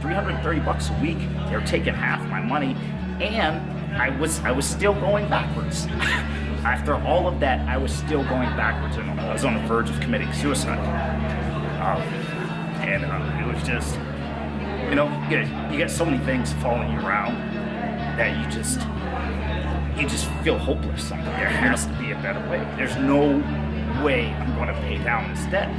$330 a week. They were taking half my money, and I was still going backwards. After all of that, I was still going backwards, and I was on the verge of committing suicide. It was just, you get so many things following you around that you just feel hopeless. There has to be a better way. There's no way I'm going to pay down this debt.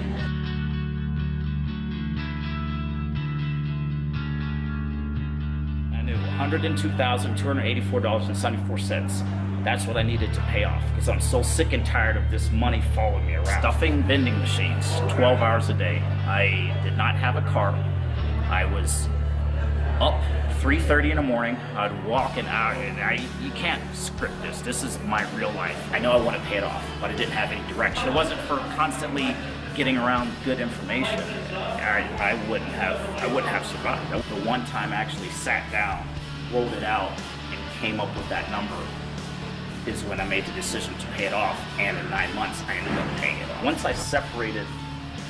I knew $102,284.74. That's what I needed to pay off, because I'm so sick and tired of this money following me around. Stuffing vending machines 12 hours a day. I did not have a car. I was up 3:30 in the morning. I'd walk an hour, and you can't script this. This is my real life. I know I want to pay it off, but I didn't have any direction. It wasn't for constantly getting around good information. I wouldn't have survived. The one time I actually sat down, wrote it out, and came up with that number is when I made the decision to pay it off, and in 9 months I ended up paying it off. Once I separated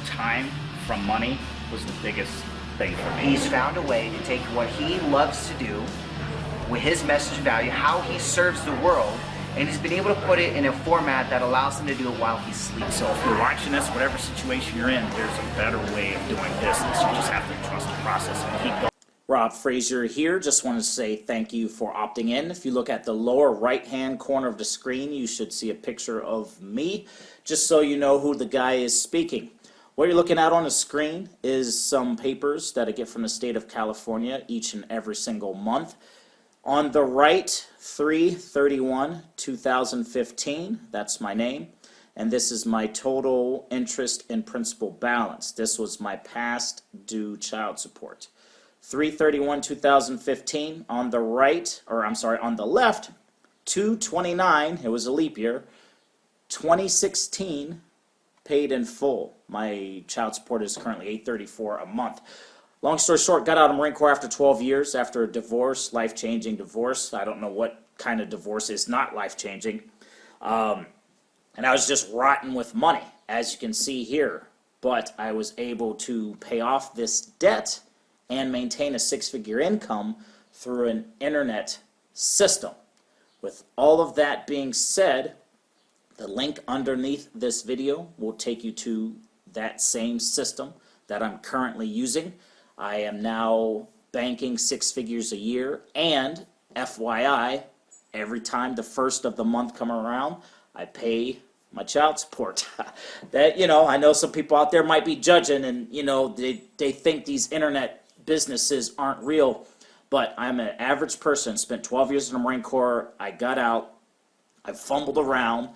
time from money was the biggest thing for me. He's found a way to take what he loves to do with his message value, how he serves the world, and he's been able to put it in a format that allows him to do it while he sleeps. So if you're watching this, whatever situation you're in, there's a better way of doing business. You just have to trust the process and keep going. Rob Fraser here. Just want to say thank you for opting in. If you look at the lower right-hand corner of the screen, you should see a picture of me, just so you know who the guy is speaking. What you're looking at on the screen is some papers that I get from the state of California each and every single month. On the right, 3/31/2015, that's my name, and this is my total interest and principal balance. This was my past due child support. 3/31/2015, on the right, or I'm sorry, on the left, 2/29, it was a leap year, 2016, paid in full. My child support is currently $834 a month. Long story short, got out of Marine Corps after 12 years, after a divorce, life-changing divorce. I don't know what kind of divorce is not life-changing. And I was just rotten with money, as you can see here. But I was able to pay off this debt and maintain a six-figure income through an internet system. With all of that being said, the link underneath this video will take you to that same system that I'm currently using. I am now banking six figures a year, and FYI, every time the first of the month come around, I pay my child support. That, I know some people out there might be judging, and they think these internet businesses aren't real, but I'm an average person, spent 12 years in the Marine Corps. I got out, I fumbled around,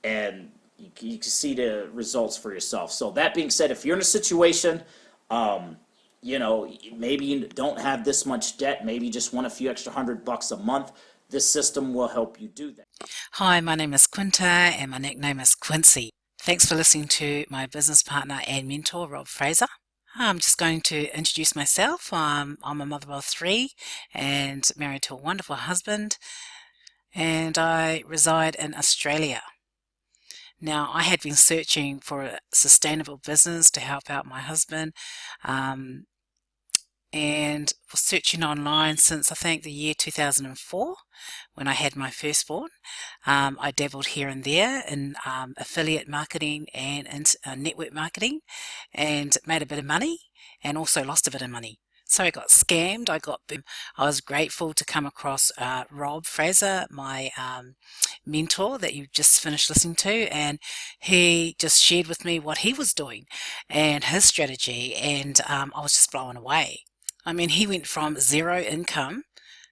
and you can see the results for yourself. So that being said, if you're in a situation, maybe you don't have this much debt, maybe you just want a few extra $100 a month, this system will help you do that. Hi, my name is Quinta and my nickname is Quincy. Thanks for listening to my business partner and mentor, Rob Fraser. I'm just going to introduce myself. I'm a mother of three and married to a wonderful husband, and I reside in Australia. Now, I had been searching for a sustainable business to help out my husband, and was searching online since I think the year 2004 when I had my firstborn. I dabbled here and there in affiliate marketing and network marketing, and made a bit of money and also lost a bit of money. So I got scammed. I was grateful to come across Rob Fraser, my mentor that you just finished listening to, and he just shared with me what he was doing and his strategy, and I was just blown away. I mean, he went from zero income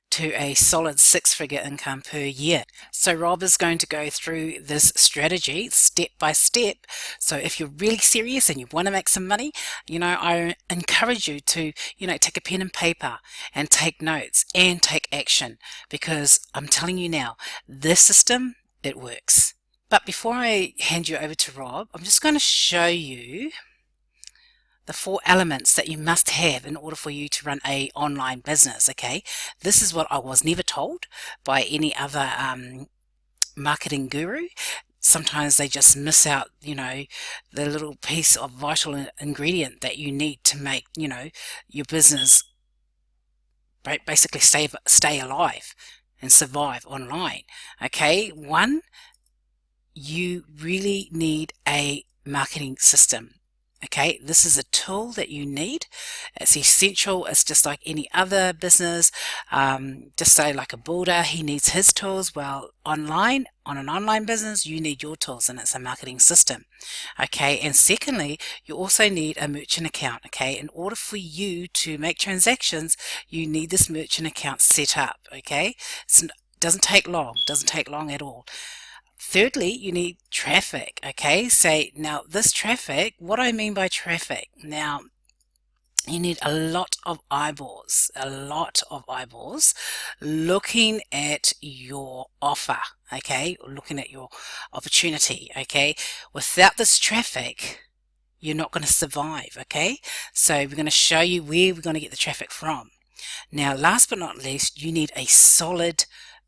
to a solid six-figure income per year. So Rob is going to go through this strategy step by step. So if you're really serious and you want to make some money, I encourage you to, take a pen and paper and take notes and take action, because I'm telling you now, this system, it works. But before I hand you over to Rob, I'm just going to show you the 4 elements that you must have in order for you to run a online business. Okay, this is what I was never told by any other marketing guru. Sometimes they just miss out, the little piece of vital ingredient that you need to make, your business basically stay alive and survive online. Okay, one, you really need a marketing system. Okay, this is a tool that you need. It's essential. It's just like any other business. Just say like a builder, he needs his tools. Well, on an online business, you need your tools, and it's a marketing system. Okay, and secondly, you also need a merchant account. Okay, in order for you to make transactions, you need this merchant account set up. Okay, it doesn't take long at all. Thirdly, you need traffic. Okay, so now this traffic, what I mean by traffic, now you need a lot of eyeballs looking at your offer, okay, looking at your opportunity. Okay, without this traffic, you're not going to survive. Okay, so we're going to show you where we're going to get the traffic from. Now, last but not least, you need a solid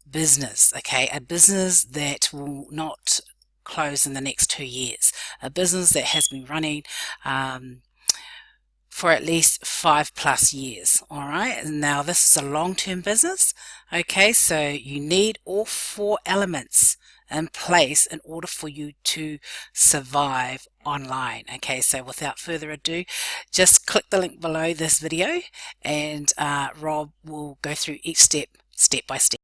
business, okay, a business that will not close in the next 2 years, a business that has been running for at least 5+ years. All right, now this is a long-term business. Okay, so you need all 4 elements in place in order for you to survive online. Okay, so without further ado, just click the link below this video, and Rob will go through each step by step.